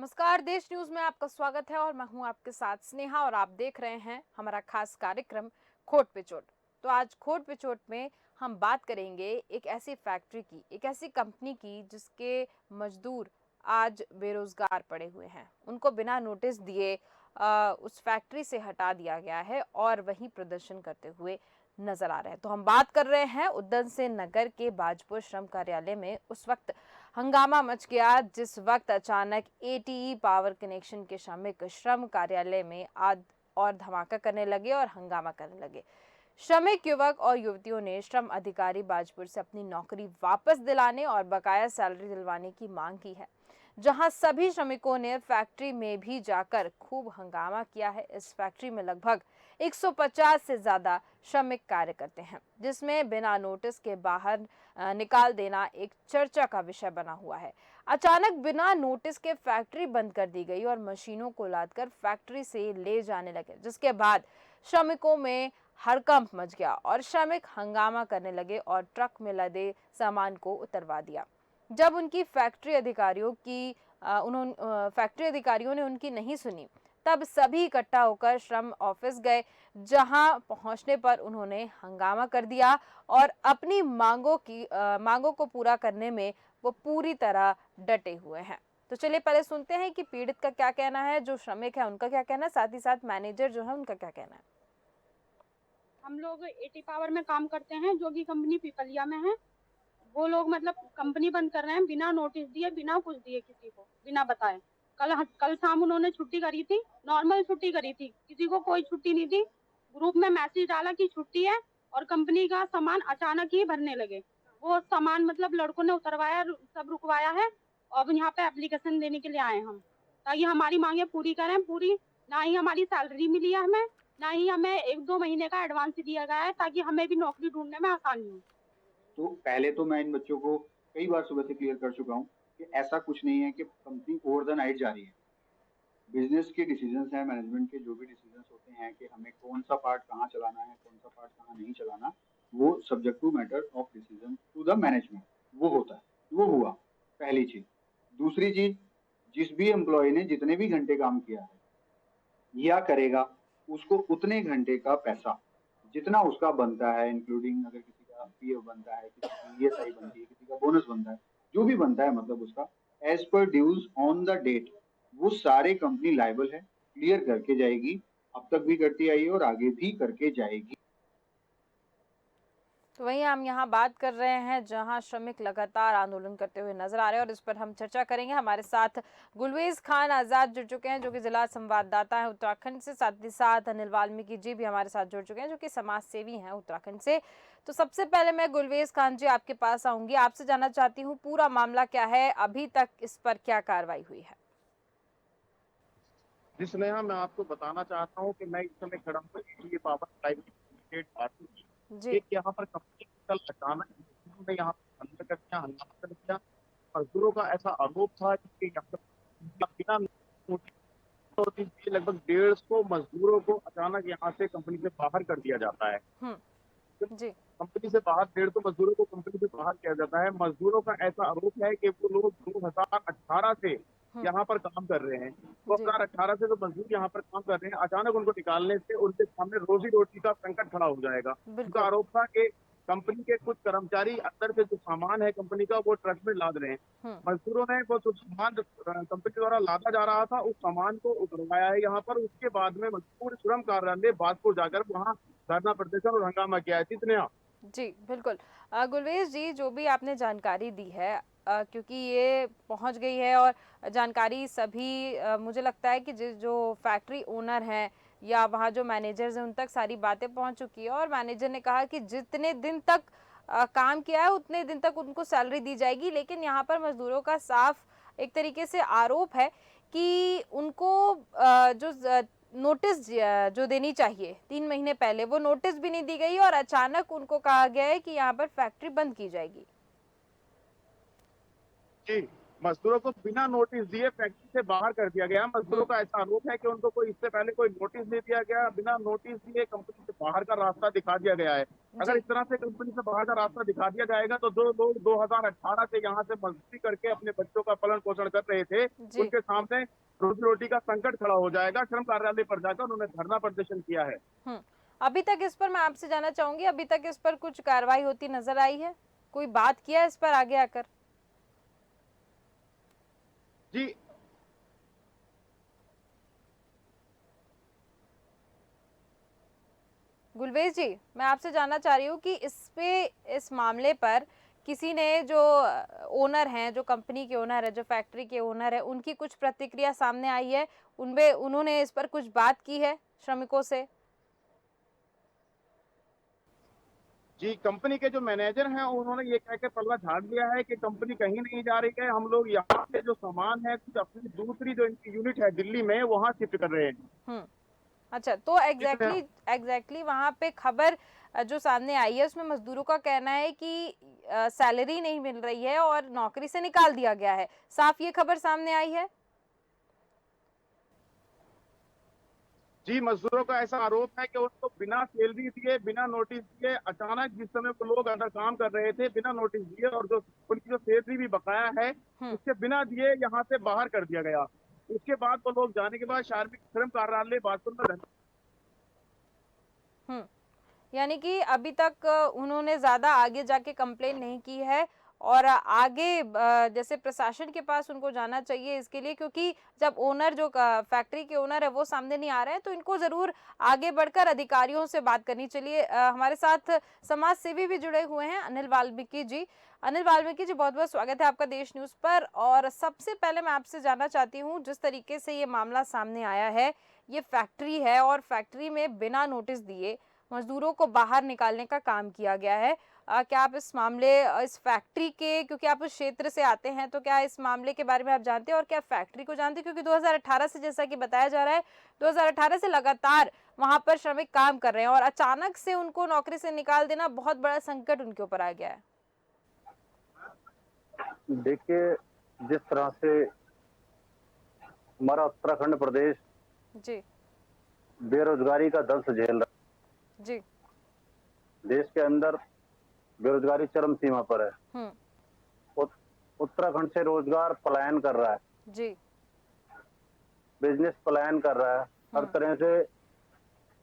नमस्कार, देश न्यूज में आपका स्वागत है और मैं हूं आपके साथ स्नेहा और आप देख रहे हैं हमारा खास कार्यक्रम खोट पे चोट। तो आज खोट पे चोट में हम बात करेंगे एक ऐसी फैक्ट्री की, एक ऐसी कंपनी की जिसके मजदूर आज बेरोजगार पड़े हुए हैं। उनको बिना नोटिस दिए उस फैक्ट्री से हटा दिया गया है और वहीं प्रदर्शन करते हुए नजर आ रहे हैं। तो हम बात कर रहे हैं उद्दन से नगर के बाजपुर श्रम कार्यालय में उस वक्त हंगामा मच गया जिस वक्त अचानक एटीई पावर कनेक्शन के श्रमिक श्रम कार्यालय में आग और धमाका करने लगे और हंगामा करने लगे। श्रमिक युवक और युवतियों ने श्रम अधिकारी बाजपुर से अपनी नौकरी वापस दिलाने और बकाया सैलरी दिलवाने की मांग की है। जहां सभी श्रमिकों ने फैक्ट्री में भी जाकर खूब हंगामा किया है। इस फैक्ट्री में लगभग 150 से ज्यादा श्रमिक कार्य करते हैं, जिसमें बिना नोटिस के बाहर निकाल देना एक चर्चा का विषय बना हुआ है। अचानक बिना नोटिस के फैक्ट्री बंद कर दी गई और मशीनों को लादकर फैक्ट्री से ले जाने लगे, जिसके बाद श्रमिकों में हड़कंप मच गया और श्रमिक हंगामा करने लगे और ट्रक में लदे सामान को उतरवा दिया। जब उनकी फैक्ट्री अधिकारियों ने उनकी नहीं सुनी, तब सभी इकट्ठा होकर श्रम ऑफिस गए, जहां पहुंचने पर उन्होंने हंगामा कर दिया और अपनी मांगों को पूरा करने में वो पूरी तरह डटे हुए हैं। तो चलिए पहले सुनते हैं कि पीड़ित का क्या कहना है, जो श्रमिक है उनका क्या कहना है, साथ ही साथ मैनेजर जो है उनका क्या कहना है। हम लोग एटी पावर में काम करते हैं, जो कि कंपनी पिपलिया में है। वो लोग मतलब कंपनी बंद कर रहे हैं बिना नोटिस दिए, बिना कुछ दिए, किसी को बिना बताए। कल शाम उन्होंने छुट्टी करी थी, नॉर्मल छुट्टी करी थी, किसी को कोई छुट्टी नहीं थी। ग्रुप में मैसेज डाला कि छुट्टी है और कंपनी का सामान अचानक ही भरने लगे। वो सामान मतलब लड़कों ने उतरवाया, सब रुकवाया है। और यहाँ पे एप्लीकेशन देने के लिए आए हम, ताकि हमारी मांगे पूरी करें। पूरी ना ही हमारी सैलरी मिली है हमें, ना ही हमें 1-2 महीने का एडवांस दिया गया है, ताकि हमें भी नौकरी ढूंढने में आसानी हो। तो पहले तो मैं इन बच्चों को कई बार सुबह से क्लियर कर चुका हूँ कि ऐसा कुछ नहीं है कि कंपनी ओवर द नाइट जा रही है। बिजनेस के डिसीजंस हैं, मैनेजमेंट के जो भी डिसीजंस होते हैं कि हमें कौन सा पार्ट कहाँ चलाना है, कौन सा पार्ट कहाँ नहीं चलाना, वो subject to matter of decision to the management वो होता है। वो हुआ पहली चीज। दूसरी चीज, जिस भी एम्प्लॉय ने जितने भी घंटे काम किया है या करेगा, उसको उतने घंटे का पैसा जितना उसका बनता है, इंक्लूडिंग अगर किसी का पीएफ बनता है, किसी की ईएसआई बनती है, किसी का बोनस बनता है, जो भी बनता है मतलब उसका as per dues on the date, वो सारे कंपनी लायबल है, क्लियर करके जाएगी। अब तक भी करती आई है और आगे भी करके जाएगी। तो वहीं हम यहाँ बात कर रहे हैं जहाँ श्रमिक लगातार आंदोलन करते हुए नजर आ रहे हैं और इस पर हम चर्चा करेंगे। हमारे साथ गुलवेज खान आजाद जुड़ चुके हैं, जो कि जिला संवाददाता है उत्तराखंड से। साथ ही साथ अनिल वाल्मीकि जी भी हमारे साथ जुड़ चुके हैं, जो कि समाज सेवी हैं उत्तराखंड से। तो सबसे पहले मैं गुलवेज खान जी आपके पास आऊंगी, आपसे जानना चाहती हूँ पूरा मामला क्या है, अभी तक इस पर क्या कार्रवाई हुई है। जी स्नेहा, मैं आपको बताना चाहता हूँ कि मैं इस समय खड़ा हूँ ये पावर प्राइवेट लिमिटेड पार्टी की। जी। एक यहाँ पर कंपनी कल अचानक ने यहाँ पर हमला कर दिया, हंगामा कर दिया। मजदूरों का ऐसा आरोप था कि यहाँ पर बिना नोटिस दिए लगभग 150 मजदूरों को अचानक यहाँ से कंपनी से बाहर कर दिया जाता है। जी। कंपनी से बाहर 150 मजदूरों को कंपनी से बाहर किया जाता है। मजदूरों का ऐसा आरोप है कि वो लोग 2018 से यहाँ पर काम कर रहे हैं। जी। 2018 से तो मजदूर यहाँ पर काम कर रहे हैं, अचानक उनको निकालने से उनके सामने रोजी रोटी का संकट खड़ा हो जाएगा। उनका बिल्कुल। आरोप था कि कंपनी के कुछ कर्मचारी अंदर से जो सामान है कंपनी का वो ट्रक में लाद रहे हैं। मजदूरों ने वो जो सामान कंपनी द्वारा लादा जा रहा था उस सामान को उतरवाया है यहाँ पर। उसके बाद में मजदूर श्रम कार्यालय बाजपुर जाकर वहाँ धरना प्रदर्शन और हंगामा किया है। कितने जी बिल्कुल। गुलवेज जी, जो भी आपने जानकारी दी है, क्योंकि ये पहुंच गई है और जानकारी सभी मुझे लगता है कि जो फैक्ट्री ओनर हैं या वहाँ जो मैनेजर्स हैं उन तक सारी बातें पहुंच चुकी है और मैनेजर ने कहा कि जितने दिन तक काम किया है उतने दिन तक उनको सैलरी दी जाएगी। लेकिन यहाँ पर मजदूरों का साफ एक तरीके से आरोप है कि उनको जो नोटिस जो देनी चाहिए 3 महीने पहले, वो नोटिस भी नहीं दी गई और अचानक उनको कहा गया है कि यहाँ पर फैक्ट्री बंद की जाएगी। जी, मजदूरों को बिना नोटिस दिए फैक्ट्री से बाहर कर दिया गया। मजदूरों का ऐसा आरोप है कि उनको कोई इससे पहले कोई नोटिस नहीं दिया गया, बिना नोटिस दिए कंपनी से बाहर का रास्ता दिखा दिया गया है। अगर जी इस तरह से कंपनी से बाहर का रास्ता दिखा दिया जाएगा तो जो लोग 2018 से यहाँ से मजदूरी करके अपने बच्चों का पालन पोषण कर रहे थे, जी। उनके सामने रोजी रोटी का संकट खड़ा हो जाएगा। श्रम कार्यालय पर जाकर उन्होंने धरना प्रदर्शन किया है। अभी तक इस पर मैं आपसे जानना चाहूंगी, अभी तक इस पर कुछ कार्रवाई होती नजर आई है? कोई बात किया इस पर आगे आकर? जी गुलवेज जी, मैं आपसे जानना चाह रही हूँ कि इस मामले पर किसी ने, जो ओनर हैं, जो कंपनी के ओनर है, जो फैक्ट्री के ओनर है, उनकी कुछ प्रतिक्रिया सामने आई है? उनमें उन्होंने इस पर कुछ बात की है श्रमिकों से? जी, कंपनी के जो मैनेजर हैं उन्होंने ये कह के पल्ला झाड़ दिया है कि कंपनी कहीं नहीं जा रही है, हम लोग यहाँ से जो सामान है कुछ अपनी दूसरी जो इनकी यूनिट है दिल्ली में वहाँ शिफ्ट कर रहे हैं। अच्छा, तो एग्जैक्टली वहां पे खबर जो सामने आई है उसमें मजदूरों का कहना है कि सैलरी नहीं मिल रही है और नौकरी से निकाल दिया गया है। साफ ये खबर सामने आई है? जी, मजदूरों का ऐसा आरोप है कि उनको बिना सैलरी दिए, बिना नोटिस दिए, अचानक जिस समय वो लोग अंदर काम कर रहे थे बिना नोटिस दिए, और जो उनकी जो सैलरी भी बकाया है उसके बिना दिए यहाँ से बाहर कर दिया गया। उसके बाद वो लोग जाने के बाद श्रम कार्यालय बागपुर में यानी कि अभी तक उन्होंने ज्यादा आगे जाके कंप्लेन नहीं की है, और आगे जैसे प्रशासन के पास उनको जाना चाहिए इसके लिए, क्योंकि जब ओनर, जो फैक्ट्री के ओनर है, वो सामने नहीं आ रहे हैं तो इनको जरूर आगे बढ़कर अधिकारियों से बात करनी। चलिए, हमारे साथ समाज सेवी भी जुड़े हुए हैं, अनिल वाल्मीकि जी। अनिल वाल्मीकि जी, बहुत बहुत स्वागत है आपका देश न्यूज पर। और सबसे पहले मैं आपसे जानना चाहती हूँ, जिस तरीके से ये मामला सामने आया है, ये फैक्ट्री है और फैक्ट्री में बिना नोटिस दिए मजदूरों को बाहर निकालने का काम किया गया है। क्या आप इस मामले, इस फैक्ट्री के, क्योंकि आप उस क्षेत्र से आते हैं, तो क्या इस मामले के बारे में आप जानते हैं और क्या फैक्ट्री को जानते हैं? क्योंकि 2018 से, जैसा कि बताया जा रहा है, 2018 से लगातार वहां पर श्रमिक काम कर रहे हैं और अचानक से उनको नौकरी से निकाल देना बहुत बड़ा संकट उनके ऊपर आ गया है। देखिए, जिस तरह से हमारा उत्तराखंड प्रदेश जी बेरोजगारी का दंश झेल रहा जी। है, देश के अंदर बेरोजगारी चरम सीमा पर है। उत्तराखंड से रोजगार पलायन कर रहा है जी। बिजनेस पलायन कर रहा है। हर तरह से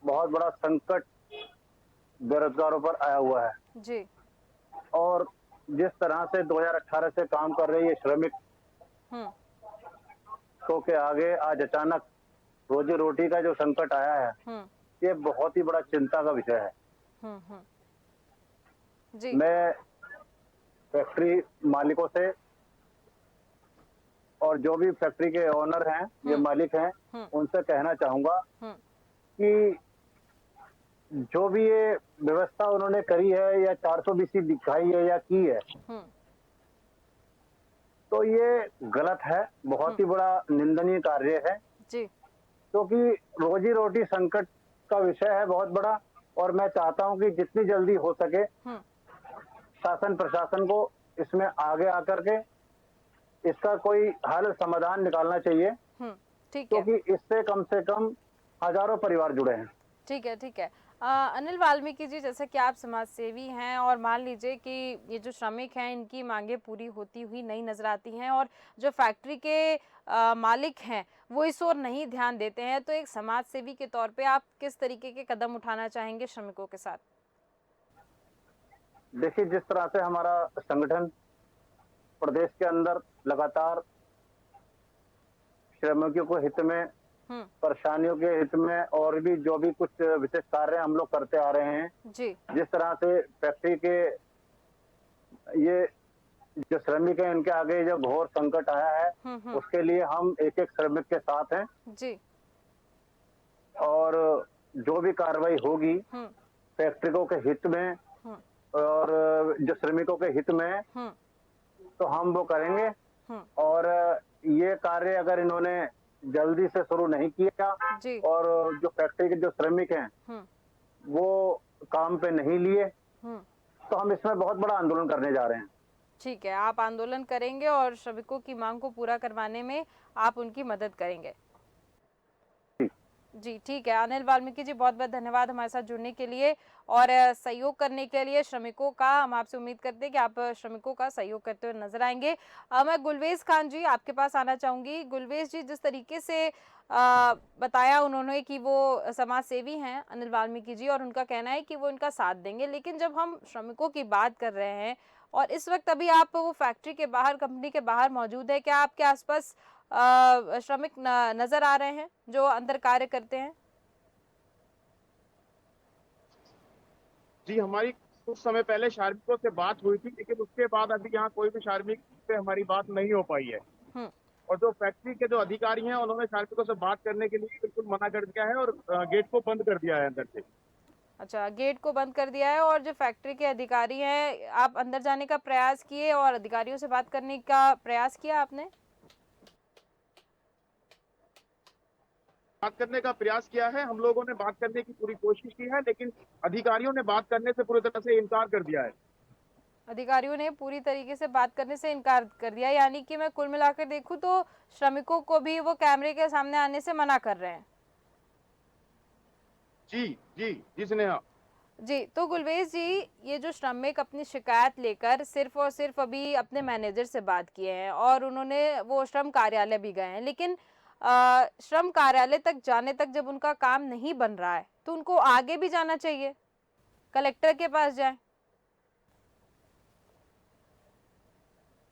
बहुत बड़ा संकट बेरोजगारों पर आया हुआ है जी। और जिस तरह से 2018 से काम कर रहे ये श्रमिक तो के आगे आज अचानक रोजी रोटी का जो संकट आया है, ये बहुत ही बड़ा चिंता का विषय है। जी। मैं फैक्ट्री मालिकों से और जो भी फैक्ट्री के ओनर हैं, ये मालिक हैं, उनसे कहना चाहूंगा कि जो भी ये व्यवस्था उन्होंने करी है या 420 दिखाई है या की है, तो ये गलत है, बहुत ही बड़ा निंदनीय कार्य है जी। क्योंकि रोजी रोटी संकट का विषय है बहुत बड़ा। और मैं चाहता हूं कि जितनी जल्दी हो सके शासन प्रशासन को इसमें आगे आकर के इसका कोई हल समाधान निकालना चाहिए, ठीक है, क्योंकि इससे कम से कम हजारों परिवार जुड़े हैं। ठीक है, ठीक है। अनिल वाल्मीकि जी, जैसे कि आप समाज सेवी हैं और मान लीजिए कि ये जो श्रमिक हैं इनकी मांगे पूरी होती हुई नहीं नजर आती हैं और जो फैक्ट्री के मालिक हैं वो इस ओर नहीं ध्यान देते हैं, तो एक समाज सेवी के तौर पे आप किस तरीके के कदम उठाना चाहेंगे श्रमिकों के साथ? देखिए, जिस तरह से हमारा संगठन प्रदेश के अंदर लगातार श्रमिकों के हित में, परेशानियों के हित में और भी जो भी कुछ विशेष कार्य हम लोग करते आ रहे हैं जी। जिस तरह से फैक्ट्री के ये जो श्रमिक हैं इनके आगे जो घोर संकट आया है, उसके लिए हम एक एक श्रमिक के साथ हैं जी। और जो भी कार्रवाई होगी फैक्ट्रियों के हित में और जो श्रमिकों के हित में तो हम वो करेंगे। और ये कार्य अगर इन्होंने जल्दी से शुरू नहीं किया और जो फैक्ट्री के जो श्रमिक हैं वो काम पे नहीं लिए तो हम इसमें बहुत बड़ा आंदोलन करने जा रहे हैं। ठीक है, आप आंदोलन करेंगे और श्रमिकों की मांग को पूरा करवाने में आप उनकी मदद करेंगे। जी ठीक है, अनिल वाल्मीकि जी, बहुत बहुत धन्यवाद हमारे साथ जुड़ने के लिए और सहयोग करने के लिए श्रमिकों का। हम आपसे उम्मीद करते हैं कि आप श्रमिकों का सहयोग करते हुए नजर आएंगे। मैं गुलवेज खान जी आपके पास आना चाहूंगी। गुलवेज जी, जिस तरीके से बताया उन्होंने कि वो समाज सेवी हैं अनिल वाल्मीकि जी, और उनका कहना है कि वो इनका साथ देंगे, लेकिन जब हम श्रमिकों की बात कर रहे हैं और इस वक्त अभी आप वो फैक्ट्री के बाहर, कंपनी के बाहर मौजूद है, क्या आपके आसपास श्रमिक नजर आ रहे हैं जो अंदर कार्य करते हैं? जी, हमारी कुछ समय पहले श्रमिकों से बात हुई थी, लेकिन उसके बाद अभी यहाँ कोई भी श्रमिक से हमारी बात नहीं हो पाई है। और जो फैक्ट्री के जो अधिकारी हैं उन्होंने श्रमिकों से बात करने के लिए बिल्कुल मना कर दिया है और गेट को बंद कर दिया है अंदर से। अच्छा, गेट को बंद कर दिया है। और जो फैक्ट्री के अधिकारी हैं, आप अंदर जाने का प्रयास किए और अधिकारियों से बात करने का प्रयास किया आपने? बात करने का प्रयास किया है, हम लोगों ने बात करने की पूरी कोशिश की है, लेकिन अधिकारियों ने बात करने से पूरी तरह से इनकार कर दिया है। अधिकारियों ने पूरी तरीके से बात करने से इनकार कर दिया, यानी कि मैं कुल मिलाकर देखूं तो श्रमिकों को भी वो कैमरे के सामने आने से मना कर रहे हैं। जी जी जी स्नेहा जी, तो गुलवेज जी, ये जो श्रमिक अपनी शिकायत लेकर सिर्फ और सिर्फ अभी अपने मैनेजर से बात किए हैं और उन्होंने वो श्रम कार्यालय भी गए हैं, लेकिन श्रम कार्यालय तक जाने तक जब उनका काम नहीं बन रहा है तो उनको आगे भी जाना चाहिए, कलेक्टर के पास जाएं।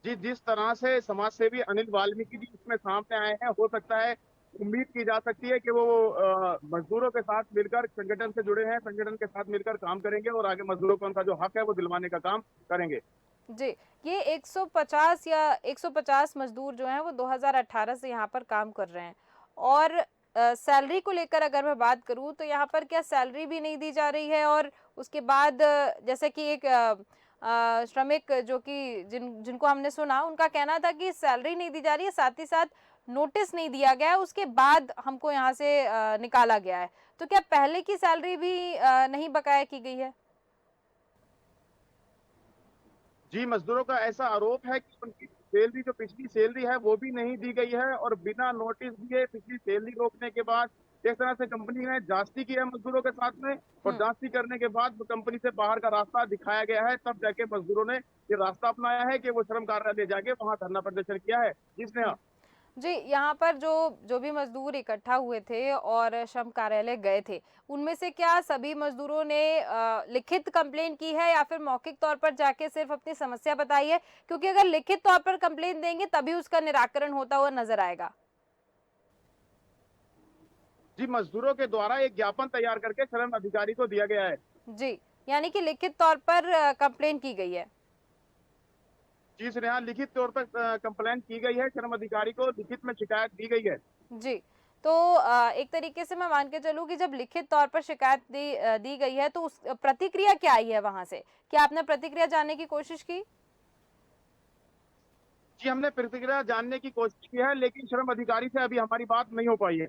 जी, जिस तरह से समाज सेवी अनिल वाल्मीकि जी इसमें सामने आए हैं, हो सकता है, उम्मीद की जा सकती है कि वो मजदूरों के साथ मिलकर, संगठन से जुड़े हैं, संगठन के साथ मिलकर काम करेंगे और आगे मजदूरों को उनका जो हक है वो दिलवाने का काम करेंगे। जी, ये 150 या 150 मजदूर जो हैं वो 2018 से यहाँ पर काम कर रहे हैं और सैलरी को लेकर अगर मैं बात करूँ तो यहाँ पर क्या सैलरी भी नहीं दी जा रही है? और उसके बाद जैसे कि एक श्रमिक जो कि जिनको हमने सुना, उनका कहना था कि सैलरी नहीं दी जा रही है, साथ ही साथ नोटिस नहीं दिया गया है, उसके बाद हमको यहाँ से निकाला गया है। तो क्या पहले की सैलरी भी नहीं बकाया की गई है? जी, मजदूरों का ऐसा आरोप है कि उनकी सैलरी, जो पिछली सैलरी है वो भी नहीं दी गई है और बिना नोटिस दिए पिछली सैलरी रोकने के बाद जिस तरह से कंपनी ने जांच की है मजदूरों के साथ में, और जांच करने के बाद कंपनी से बाहर का रास्ता दिखाया गया है, तब जाके मजदूरों ने ये रास्ता अपनाया है कि वो श्रम कार्यालय जाके वहां धरना प्रदर्शन किया है। जिसने जी, यहाँ पर जो भी मजदूर इकट्ठा हुए थे और श्रम कार्यालय गए थे, उनमें से क्या सभी मजदूरों ने लिखित कंप्लेन की है या फिर मौखिक तौर पर जाके सिर्फ अपनी समस्या बताई है? क्योंकि अगर लिखित तौर पर कंप्लेन देंगे तभी उसका निराकरण होता हुआ नजर आएगा। जी, मजदूरों के द्वारा एक ज्ञापन तैयार करके श्रम अधिकारी को दिया गया है। जी, यानी कि लिखित तौर पर कंप्लेन की गई है। जी स्नेहा, लिखित तौर पर कंप्लेन की गई है, श्रम अधिकारी को लिखित में शिकायत दी गई है। जी, तो एक तरीके से मैं मान के चलूं कि जब लिखित तौर पर शिकायत दी गई है तो उस प्रतिक्रिया क्या आई है वहां से? क्या आपने प्रतिक्रिया जानने की कोशिश की? जी, हमने प्रतिक्रिया जानने की कोशिश की है, लेकिन श्रम अधिकारी से अभी हमारी बात नहीं हो पाई है।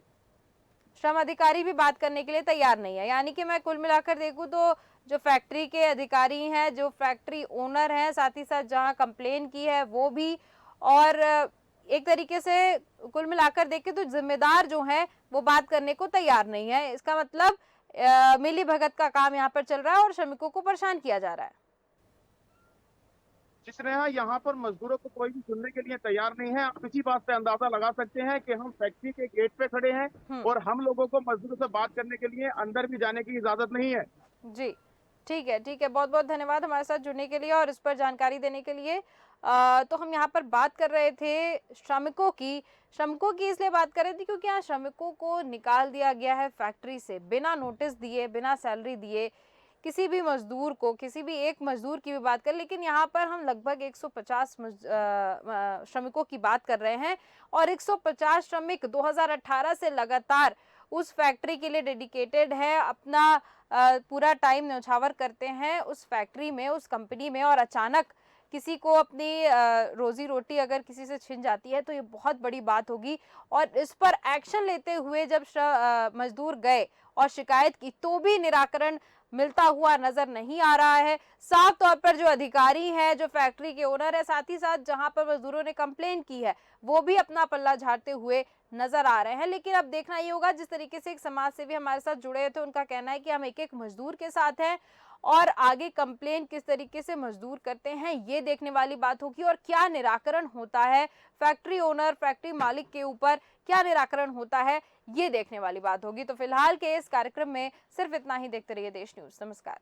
श्रम अधिकारी भी बात करने के लिए तैयार नहीं है, यानी कि मैं कुल मिलाकर देखूं तो जो फैक्ट्री के अधिकारी हैं, जो फैक्ट्री ओनर हैं, साथ ही साथ जहां कंप्लेन की है वो भी, और एक तरीके से कुल मिलाकर देखें तो जिम्मेदार जो है वो बात करने को तैयार नहीं है। इसका मतलब मिली भगत का काम यहाँ पर चल रहा है और श्रमिकों को परेशान किया जा रहा है। जिसने यहाँ पर मजदूरों को कोई भी सुनने के लिए तैयार नहीं है। आप इसी बात पे अंदाजा लगा सकते हैं कि हम फैक्ट्री के गेट पे खड़े हैं और हम लोगों को मजदूरों से बात करने के लिए अंदर भी जाने की इजाजत नहीं है। जी, ठीक है, ठीक है, बहुत बहुत धन्यवाद हमारे साथ जुड़ने के लिए और इस पर जानकारी देने के लिए। तो हम यहाँ पर बात कर रहे थे श्रमिकों की इसलिए बात कर रहे थे क्योंकि यहाँ श्रमिकों को निकाल दिया गया है फैक्ट्री से बिना नोटिस दिए, बिना सैलरी दिए। किसी भी मजदूर को, किसी भी एक मजदूर की भी बात करें, लेकिन यहाँ पर हम लगभग 150 श्रमिकों की बात कर रहे हैं और 150 श्रमिक 2018 से लगातार उस फैक्ट्री के लिए डेडिकेटेड है, अपना पूरा टाइम न्यौछावर करते हैं उस फैक्ट्री में, उस कंपनी में, और अचानक किसी को अपनी रोजी रोटी अगर किसी से छिन जाती है तो ये बहुत बड़ी बात होगी। और इस पर एक्शन लेते हुए जब मजदूर गए और शिकायत की तो भी निराकरण मिलता हुआ नजर नहीं आ रहा है। साफ तौर पर जो अधिकारी है, जो फैक्ट्री के ओनर है, साथ ही साथ जहां पर मजदूरों ने कंप्लेन की है, वो भी अपना पल्ला झाड़ते हुए नजर आ रहे हैं। लेकिन अब देखना ये होगा, जिस तरीके से एक समाज सेवी हमारे साथ जुड़े थे, उनका कहना है कि हम एक एक मजदूर के साथ हैं और आगे कंप्लेन किस तरीके से मजदूर करते हैं ये देखने वाली बात होगी, और क्या निराकरण होता है फैक्ट्री ओनर, फैक्ट्री मालिक के ऊपर क्या निराकरण होता है ये देखने वाली बात होगी। तो फिलहाल के इस कार्यक्रम में सिर्फ इतना ही। देखते रहिए देश न्यूज। नमस्कार।